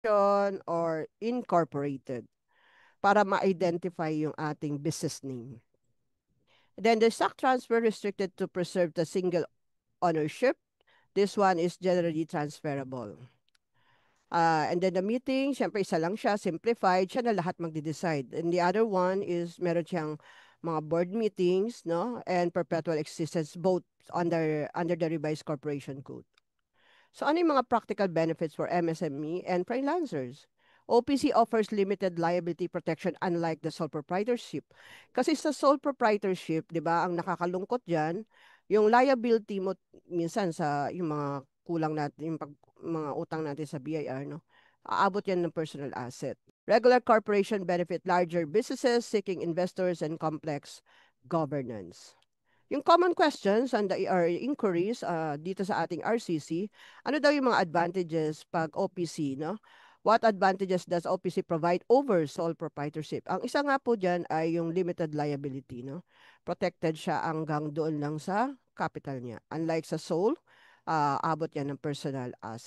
or incorporated para ma-identify yung ating business name. Then the stock transfer restricted to preserve the single ownership. This one is generally transferable. And then the meeting, syempre isa lang siya, simplified, siya na lahat magde-decide. And the other one is meron siyang mga board meetings, no? And perpetual existence both under the revised corporation code. So ano yung mga practical benefits for MSME and freelancers? OPC offers limited liability protection unlike the sole proprietorship. Kasi sa sole proprietorship, 'di ba, ang nakakalungkot diyan, yung liability mo minsan sa yung mga kulang natin, yung mga utang natin sa BIR, no? Aabot yan ng personal asset. Regular corporation benefit larger businesses seeking investors and complex governance. Yung common questions and the or inquiries dito sa ating RCC, ano daw yung mga advantages pag OPC, no? What advantages does OPC provide over sole proprietorship? Ang isa nga po dyan ay yung limited liability, no? Protected siya hanggang doon lang sa capital niya. Unlike sa sole, abot yan ng personal asset.